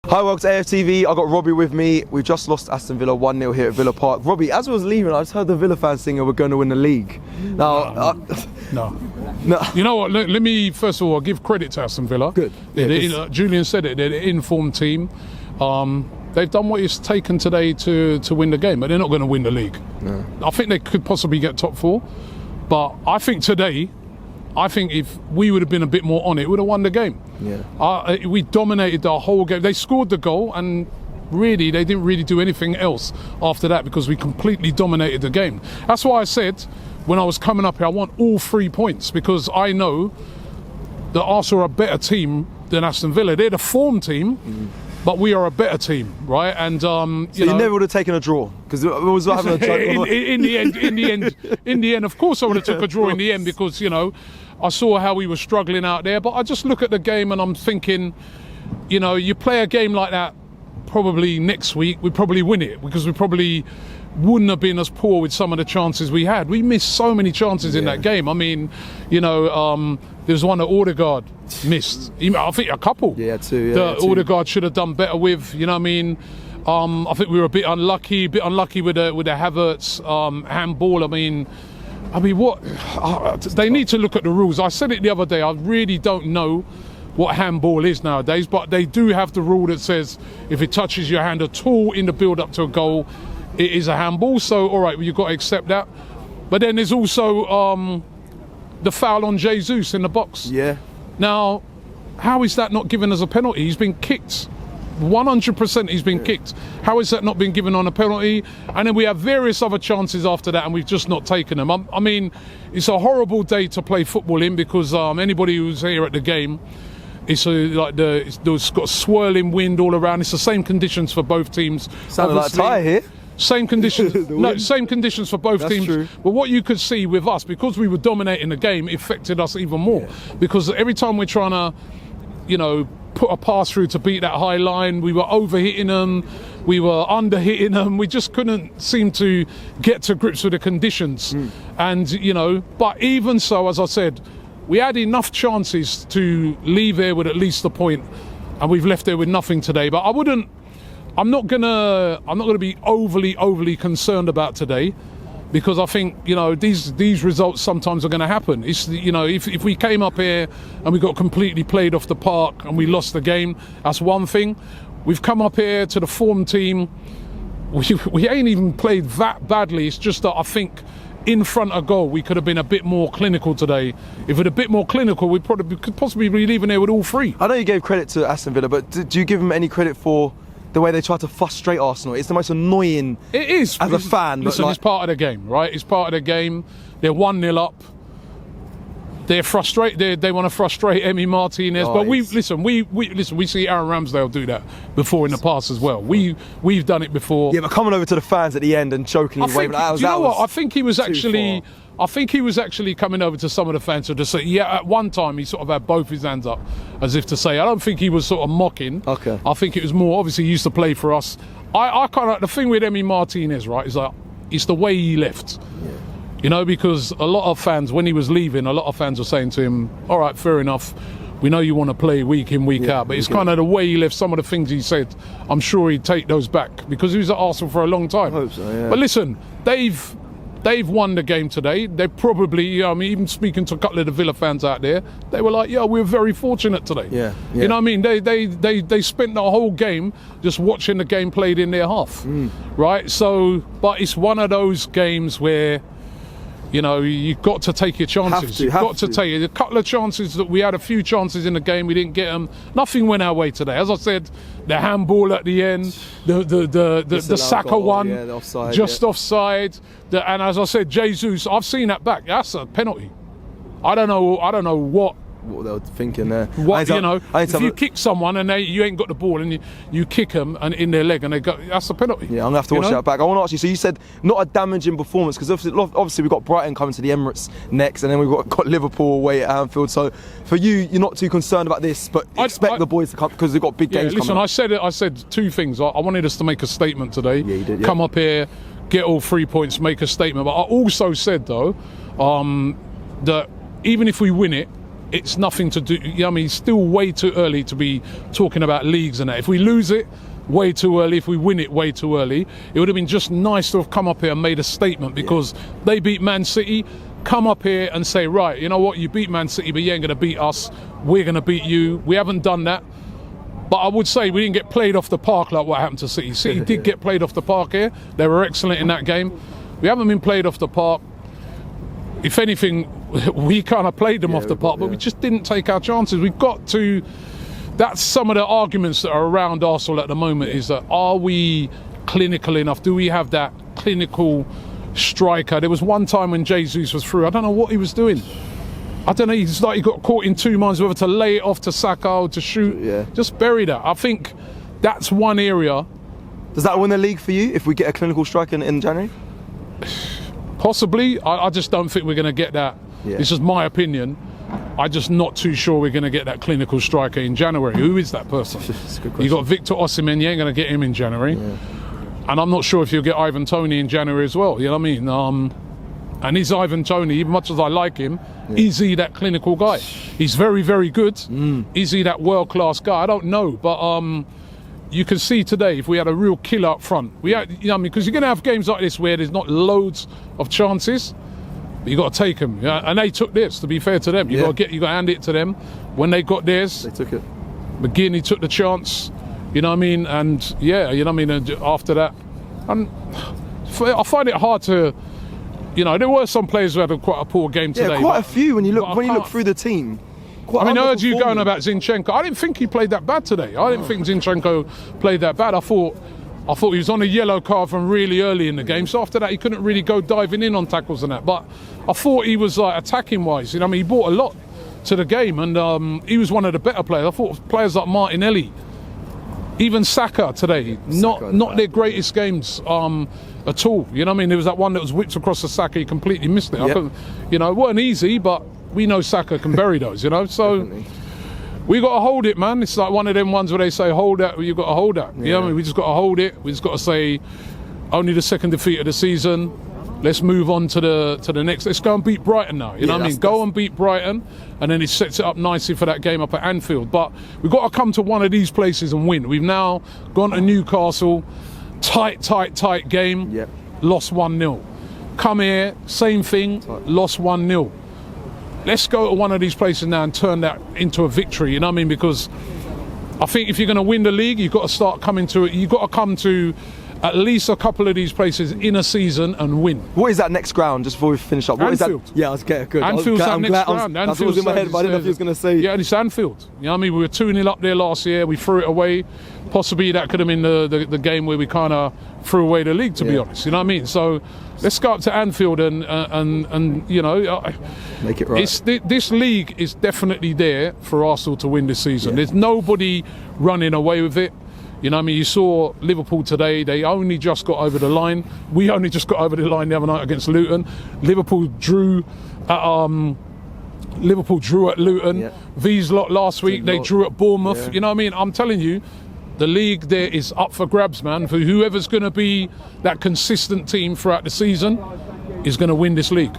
Hi, welcome to AFTV. I got Robbie with me. We just lost Aston Villa 1-0 here at Villa Park. Robbie, as I was leaving, I just heard the Villa fans singing we're going to win the league. Now, No. You know what? Let me first of all give credit to Aston Villa. Good. Julian said it. They're an informed team. They've done what it's taken today to win the game, but they're not going to win the league. No. I think they could possibly get top four, but I think today, if we would have been a bit more on it, we would have won the game. Yeah. We dominated the whole game. They scored the goal, and really, they didn't really do anything else after that because we completely dominated the game. That's why I said when I was coming up here, I want all 3 points because I know that Arsenal are a better team than Aston Villa. They're the form team. But we are a better team, right? And so you never would have taken a draw because it was having a joke. in the end, of course, I would have took a draw in the end because I saw how we were struggling out there. But I just look at the game and I'm thinking, you play a game like that, probably next week we probably win it because we probably wouldn't have been as poor with some of the chances we had. We missed so many chances in that game. I mean, there's one that Odegaard missed. I think a couple. Yeah, two. That Odegaard should have done better with. You know what I mean? I think we were a bit unlucky with the Havertz handball. I mean, what? They need to look at the rules. I said it the other day. I really don't know what handball is nowadays, but they do have the rule that says if it touches your hand at all in the build-up to a goal, it is a handball. So, all right, well, you've got to accept that. But then there's also the foul on Jesus in the box. Yeah. Now, how is that not given as a penalty? He's been kicked. 100% he's been kicked. How is that not been given on a penalty? And then we have various other chances after that and we've just not taken them. I mean, it's a horrible day to play football in because anybody who's here at the game, it's got swirling wind all around. It's the same conditions for both teams. Sounded like a tie here. Same conditions. No, same conditions for both teams. True. But what you could see with us, because we were dominating the game, it affected us even more. Yeah. Because every time we're trying to, put a pass through to beat that high line, we were overhitting them, we were underhitting them. We just couldn't seem to get to grips with the conditions. And but even so, as I said, we had enough chances to leave there with at least a point, and we've left there with nothing today. But I'm not gonna be overly concerned about today, because I think these results sometimes are going to happen. It's if we came up here and we got completely played off the park and we lost the game, that's one thing. We've come up here to the form team. We ain't even played that badly. It's just that I think in front of goal we could have been a bit more clinical today. If we're a bit more clinical, we could possibly be leaving there with all three. I know you gave credit to Aston Villa, but do you give them any credit for the way they try to frustrate Arsenal? It's the most annoying. It is. As a fan. Listen, it's part of the game, right? It's part of the game. They're 1-0 up. They're frustrated. They want to frustrate Emi Martinez. But we see Aaron Ramsdale do that before in the past as well. We've done it before. Yeah, but coming over to the fans at the end and choking his way. I think he was actually. I think he was actually coming over to some of the fans to say, at one time he sort of had both his hands up as if to say, I don't think he was sort of mocking. Okay. I think it was more, obviously he used to play for us. I kind of, the thing with Emi Martinez, right, is like, it's the way he left. Yeah. Because a lot of fans, when he was leaving, a lot of fans were saying to him, all right, fair enough, we know you want to play week in, week out, but it's kind of the way he left. Some of the things he said, I'm sure he'd take those back because he was at Arsenal for a long time. I hope so, yeah. But listen, They've won the game today. They probably, even speaking to a couple of the Villa fans out there, they were like, we were very fortunate today. Yeah. You know what I mean? They spent the whole game just watching the game played in their half, right? So, but it's one of those games where, you've got to take your chances. You've got to take a couple of chances that we had a few chances in the game. We didn't get them. Nothing went our way today. As I said, the handball at the end, the Saka one, the offside, just offside. And as I said, Jesus, I've seen that back. That's a penalty. I don't know what they were thinking there. If you kick someone and you ain't got the ball and you kick them and in their leg and they go, that's a penalty. Yeah, I'm gonna have to watch that back. I want to ask you. So you said not a damaging performance because obviously we've got Brighton coming to the Emirates next, and then we've got Liverpool away at Anfield. So for you, you're not too concerned about this, but expect the boys to come because they've got big games. Listen, coming up. I said two things. I wanted us to make a statement today. Yeah, you did. Come up here, get all 3 points, make a statement. But I also said though that even if we win it, it's nothing to do. You know, I mean, it's still way too early to be talking about leagues and that. If we lose it, way too early. If we win it, way too early. It would have been just nice to have come up here and made a statement, because they beat Man City. Come up here and say, right, you know what, you beat Man City, but you ain't going to beat us. We're going to beat you. We haven't done that. But I would say we didn't get played off the park like what happened to City. City did get played off the park here. They were excellent in that game. We haven't been played off the park. If anything, we kind of played them off the park, but we just didn't take our chances. We've got to... That's some of the arguments that are around Arsenal at the moment, is that, are we clinical enough? Do we have that clinical striker? There was one time when Jesus was through, I don't know what he was doing. I don't know, it's like he got caught in two minds whether to lay it off to Saka or to shoot. Just bury that. I think that's one area. Does that win the league for you if we get a clinical striker in January? Possibly. I just don't think we're going to get that. It's just my opinion. I'm just not too sure we're going to get that clinical striker in January. Who is that person? That's a good question. You got Victor Osimhen, you ain't going to get him in January. And I'm not sure if you'll get Ivan Toney in January as well, you know what I mean? And is Ivan Toney, even much as I like him, is he that clinical guy? He's very, very good. Is he that world-class guy? I don't know, but you can see today, if we had a real killer up front, we had, you know what I mean, because you're going to have games like this where there's not loads of chances, but you got to take them. And they took this, to be fair to them. You got to hand it to them. When they got theirs, they took it. McGinn, he took the chance. You know what I mean? And yeah, you know what I mean? And after that, and I find it hard to, you know, there were some players who had quite a poor game today. Yeah, quite a few when you look through the team. I mean, I heard you going about Zinchenko. I didn't think he played that bad today. I didn't think Zinchenko played that bad. I thought he was on a yellow card from really early in the game. So after that, he couldn't really go diving in on tackles and that. But I thought he was like attacking wise. You know, I mean, he brought a lot to the game, and he was one of the better players. I thought players like Martinelli, even Saka today, not their greatest games at all. You know what I mean? There was that one that was whipped across the Saka, he completely missed it. I couldn't, you know, it wasn't easy, but we know Saka can bury those, you know? So we got to hold it, man. It's like one of them ones where they say, hold that, you've got to hold that. You know what I mean? We just got to hold it. We just got to say, only the second defeat of the season. Let's move on to the next. Let's go and beat Brighton now. You know what I mean? Go and beat Brighton, and then it sets it up nicely for that game up at Anfield. But we've got to come to one of these places and win. We've now gone to Newcastle, tight game, lost 1-0. Come here, same thing, lost 1-0. Let's go to one of these places now and turn that into a victory. You know what I mean? Because I think if you're going to win the league, you've got to start coming to it. You've got to come to at least a couple of these places in a season and win. What is that next ground, just before we finish up? What Anfield. Is that? Yeah, I was getting good. Anfield's that next ground. That's what was in my head, but I didn't know if you was going to say... Yeah, and it's Anfield. You know what I mean? We were 2-0 up there last year. We threw it away. Possibly that could have been the game where we kind of threw away the league, to be honest. You know what I mean? So let's go up to Anfield and you know... make it right. This league is definitely there for Arsenal to win this season. There's nobody running away with it. You know what I mean? You saw Liverpool today. They only just got over the line. We only just got over the line the other night against Luton. Liverpool drew at Luton. These lot last week, they drew at Bournemouth. You know what I mean? I'm telling you, the league there is up for grabs, man. For whoever's going to be that consistent team throughout the season is going to win this league.